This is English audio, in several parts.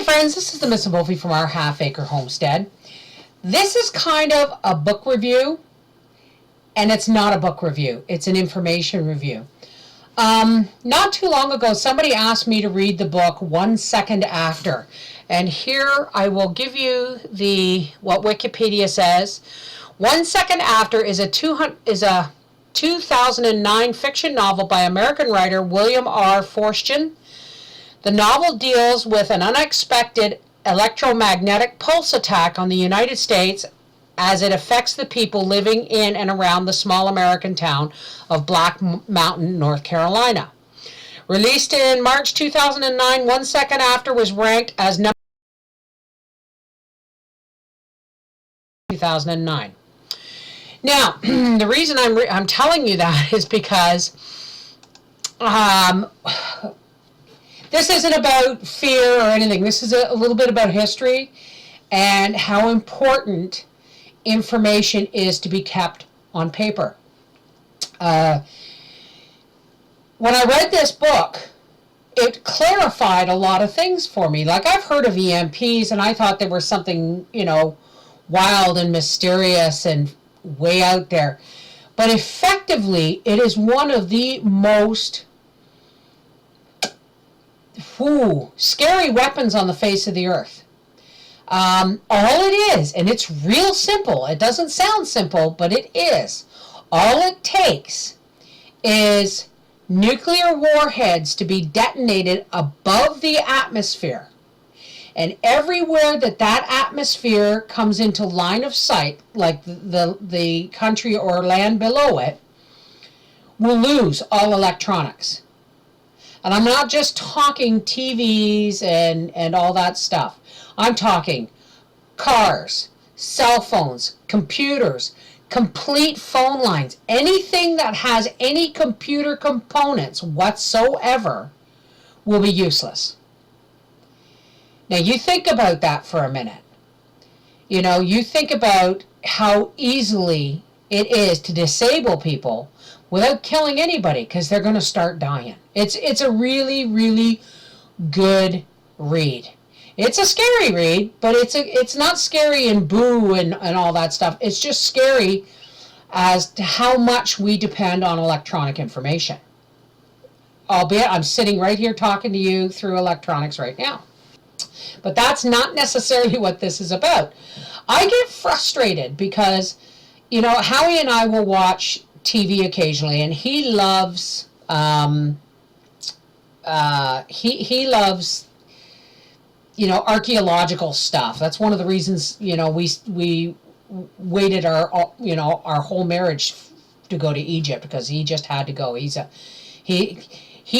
Hi friends, this is the Miss Volfie from our Half Acre Homestead. This is kind of a book review, and it's not a book review, it's an information review. Not too long ago, somebody asked me to read the book 1 second after, and here I will give you what Wikipedia says. 1 second after is a 2009 fiction novel by American writer William R. Forstchen. The novel deals with an unexpected electromagnetic pulse attack on the United States as it affects the people living in and around the small American town of Black Mountain, North Carolina. Released in March 2009, 1 second after was ranked as number 2009. Now, the reason I'm telling you that is because this isn't about fear or anything. This is a little bit about history and how important information is to be kept on paper. When I read this book, it clarified a lot of things for me. Like, I've heard of EMPs, and I thought they were something, wild and mysterious and way out there. But effectively, it is one of the most scary weapons on the face of the earth. All it is, and it's real simple. It doesn't sound simple, but it is. All it takes is nuclear warheads to be detonated above the atmosphere. And everywhere that atmosphere comes into line of sight, like the country or land below it, will lose all electronics. And I'm not just talking TVs and all that stuff. I'm talking cars, cell phones, computers, complete phone lines. Anything that has any computer components whatsoever will be useless. Now you think about that for a minute. You think about how easily it is to disable people without killing anybody, because they're going to start dying. It's a really, really good read. It's a scary read, but it's not scary and boo and all that stuff. It's just scary as to how much we depend on electronic information. Albeit I'm sitting right here talking to you through electronics right now. But that's not necessarily what this is about. I get frustrated because, Howie and I will watch TV occasionally, and he loves he loves archaeological stuff. That's one of the reasons we waited our whole marriage to go to Egypt, because he just had to go. He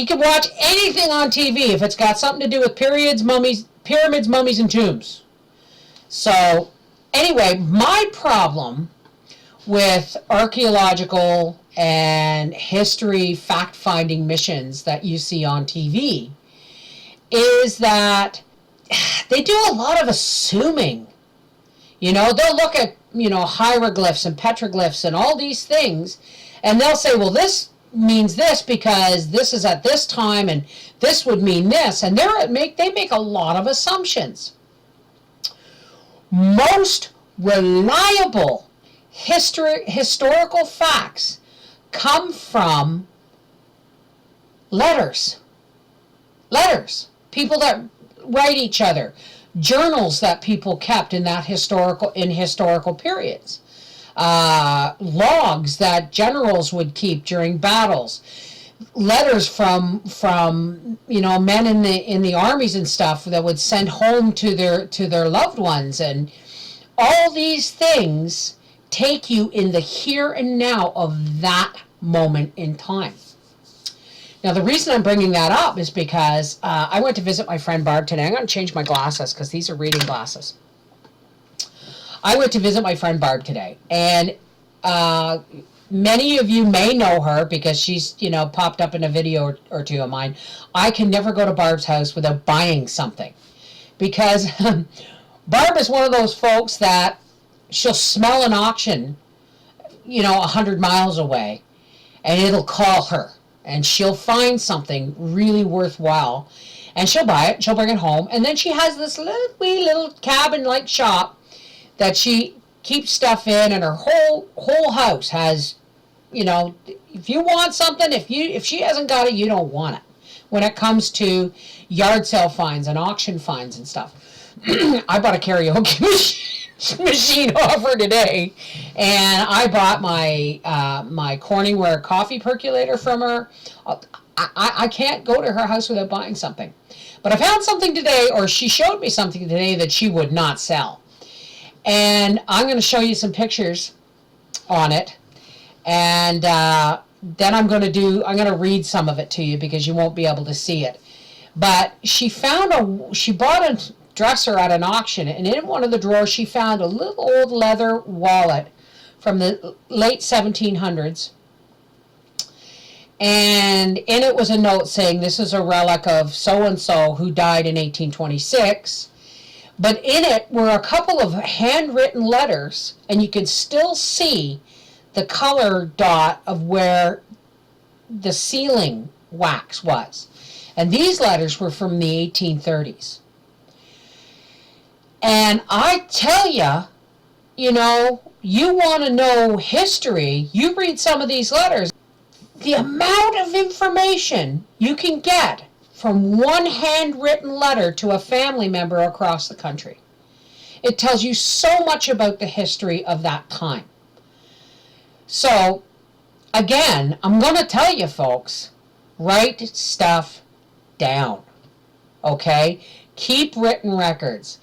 can watch anything on TV if it's got something to do with pyramids, mummies, and tombs. So anyway, my problem with archaeological and history fact-finding missions that you see on TV is that they do a lot of assuming. They'll look at, hieroglyphs and petroglyphs and all these things, and they'll say, well, this means this because this is at this time, and this would mean this, and they make a lot of assumptions. Most reliable historical facts come from letters, people that write each other, journals that people kept in historical periods, logs that generals would keep during battles, letters from men in the armies and stuff that would send home to their loved ones, and all these things take you in the here and now of that moment in time. Now, the reason I'm bringing that up is because I went to visit my friend Barb today. I'm going to change my glasses because these are reading glasses. I went to visit my friend Barb today, and many of you may know her because she's, popped up in a video or two of mine. I can never go to Barb's house without buying something, because Barb is one of those folks that she'll smell an auction, 100 miles away, and it'll call her, and she'll find something really worthwhile, and she'll buy it, she'll bring it home, and then she has this little wee little cabin-like shop that she keeps stuff in, and her whole house has, you know, if you want something, if she hasn't got it, you don't want it. When it comes to yard sale finds and auction finds and stuff. I bought a karaoke machine off her today, and I bought my my Corningware coffee percolator from her. I can't go to her house without buying something. But I found something today, or she showed me something today that she would not sell. And I'm going to show you some pictures on it. And then I'm going to read some of it to you because you won't be able to see it. But she bought a dresser at an auction, and in one of the drawers she found a little old leather wallet from the late 1700s. And in it was a note saying this is a relic of so-and-so who died in 1826. But in it were a couple of handwritten letters, and you could still see the color dot of where the sealing wax was. And these letters were from the 1830s. And I tell you, you know, you want to know history, you read some of these letters. The amount of information you can get from one handwritten letter to a family member across the country. It tells you so much about the history of that time. So, again, I'm going to tell you folks, write stuff down, okay? Keep written records.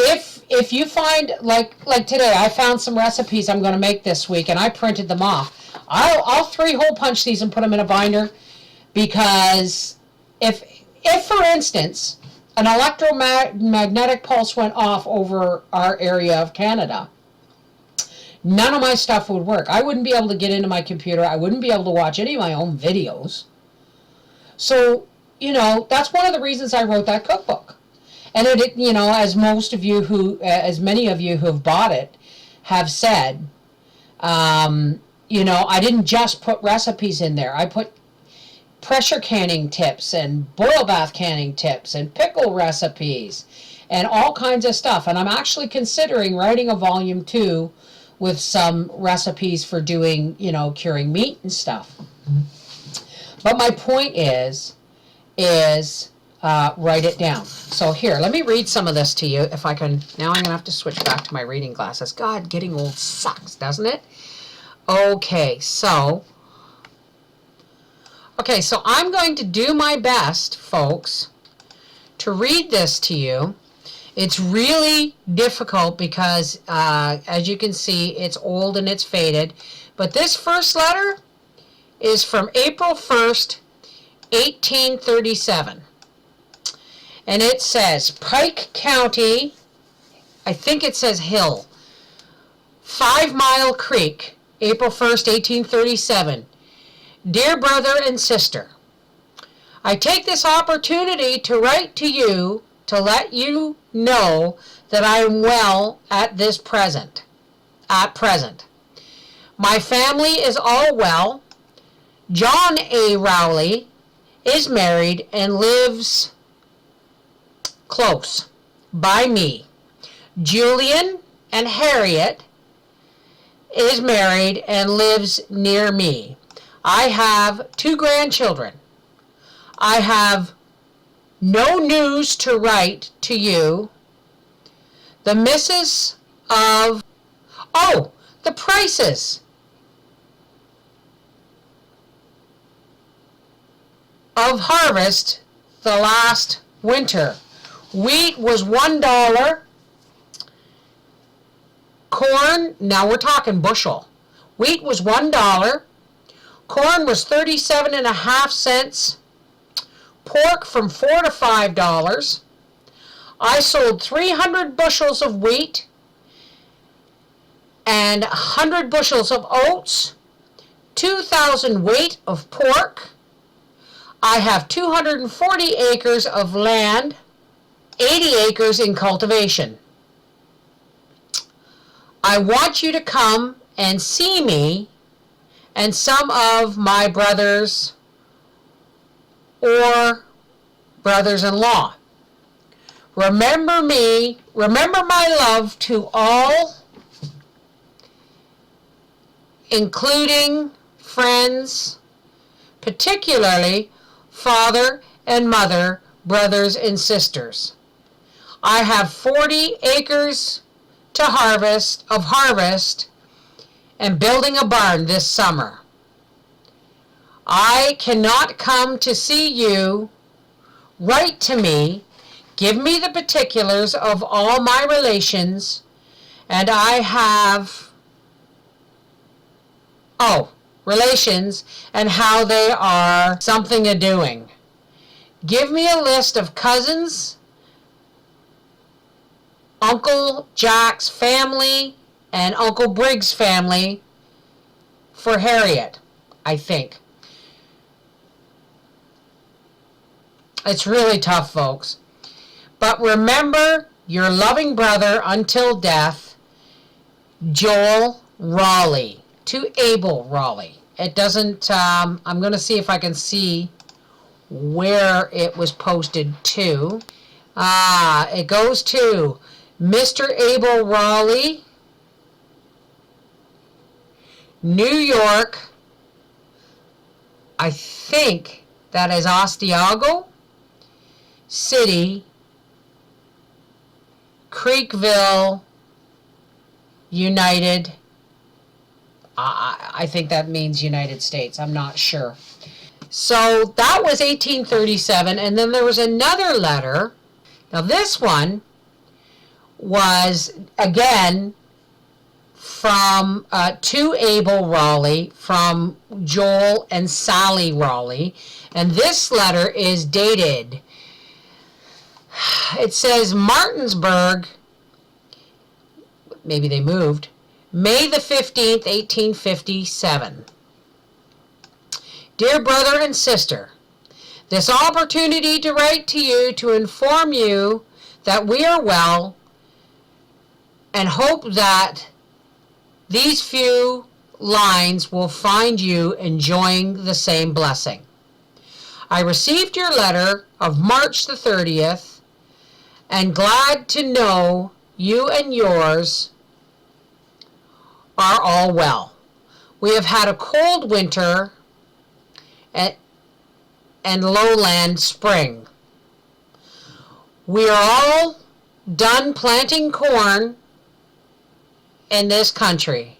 If you find, like today, I found some recipes I'm going to make this week, and I printed them off. I'll 3-hole punch these and put them in a binder, because if for instance, an electromagnetic pulse went off over our area of Canada, none of my stuff would work. I wouldn't be able to get into my computer. I wouldn't be able to watch any of my own videos. So, you know, that's one of the reasons I wrote that cookbook. And it, you know, as many of you who have bought it have said, you know, I didn't just put recipes in there. I put pressure canning tips and boil bath canning tips and pickle recipes and all kinds of stuff. And I'm actually considering writing a volume 2 with some recipes for doing, you know, curing meat and stuff. But my point is write it down. So here, let me read some of this to you if I can. Now I'm going to have to switch back to my reading glasses. God, getting old sucks, doesn't it? Okay, so I'm going to do my best, folks, to read this to you. It's really difficult because, as you can see, it's old and it's faded. But this first letter is from April 1st, 1837. And it says, Pike County, I think it says Hill, 5 Mile Creek, April 1st, 1837. Dear brother and sister, I take this opportunity to write to you to let you know that I am well at present. My family is all well. John A. Rowley is married and lives close by me. Julian and Harriet is married and lives near me. I have 2 grandchildren. I have no news to write to you. The missus of, the prices of harvest the last winter. Wheat was $1. Corn, now we're talking bushel. Wheat was $1. Corn was 37.5 cents. Pork from $4 to $5. I sold 300 bushels of wheat and 100 bushels of oats, 2,000 weight of pork. I have 240 acres of land, 80 acres in cultivation. I want you to come and see me and some of my brothers or brothers-in-law. Remember me, remember my love to all, including friends, particularly father and mother, brothers and sisters. I have 40 acres to harvest, and building a barn this summer. I cannot come to see you. Write to me. Give me the particulars of all my relations, and I have, relations and how they are something a-doing. Give me a list of cousins, Uncle Jack's family, and Uncle Briggs' family for Harriet, I think. It's really tough, folks. But remember your loving brother until death, Joel Raleigh, to Abel Raleigh. It doesn't, I'm going to see if I can see where it was posted to. It goes to Mr. Abel Raleigh, New York. I think that is Osceola City, Creekville, United. I think that means United States. I'm not sure. So that was 1837. And then there was another letter. Now this one was, again, from to Abel Raleigh, from Joel and Sally Raleigh. And this letter is dated, it says Martinsburg, maybe they moved, May the 15th, 1857. Dear brother and sister, this opportunity to write to you to inform you that we are well and hope that these few lines will find you enjoying the same blessing. I received your letter of March the 30th and glad to know you and yours are all well. We have had a cold winter and lowland spring. We are all done planting corn in this country.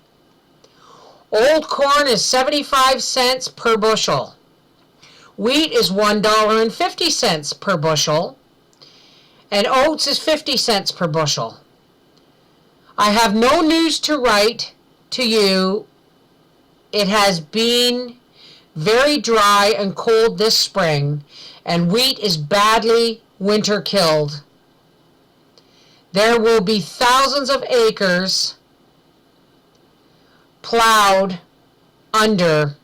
Old corn is 75 cents per bushel. Wheat is $1.50 per bushel, and oats is 50 cents per bushel. I have no news to write to you. It has been very dry and cold this spring, and wheat is badly winter killed. There will be thousands of acres plowed under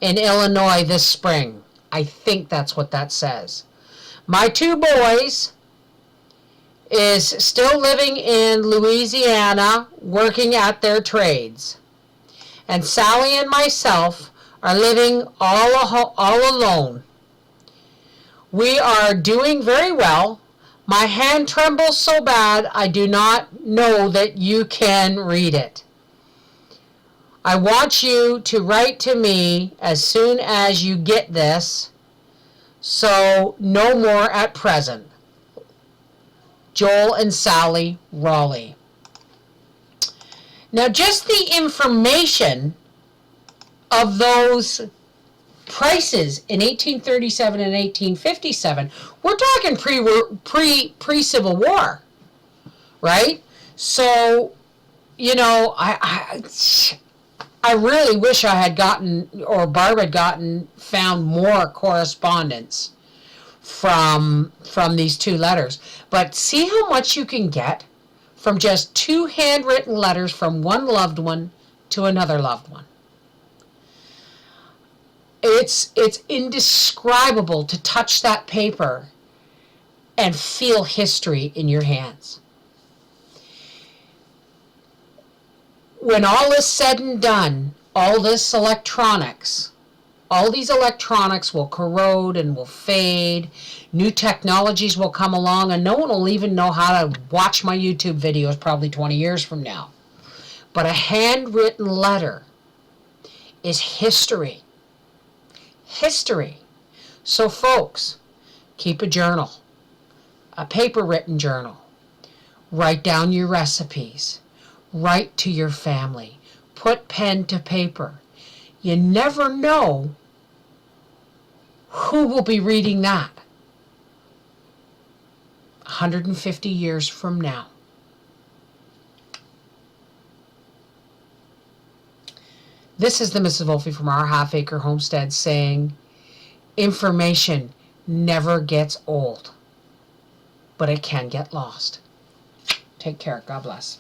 in Illinois this spring. I think that's what that says. My two boys is still living in Louisiana, working at their trades. And Sally and myself are living all alone. We are doing very well. My hand trembles so bad I do not know that you can read it. I want you to write to me as soon as you get this, so no more at present. Joel and Sally Raleigh. Now, just the information of those prices in 1837 and 1857, we're talking pre-Civil War, right? So, you know, I really wish I had gotten, or Barb had found more correspondence from these two letters. But see how much you can get from just two handwritten letters from one loved one to another loved one. It's indescribable to touch that paper and feel history in your hands. When all is said and done, all this electronics, All these electronics will corrode and will fade. New technologies will come along, and no one will even know how to watch my YouTube videos probably 20 years from now. But a handwritten letter is history. History. So folks, keep a journal, a paper-written journal. Write down your recipes. Write to your family. Put pen to paper. You never know who will be reading that 150 years from now. This is the Mrs. Volfie from our half-acre homestead saying, information never gets old, but it can get lost. Take care. God bless.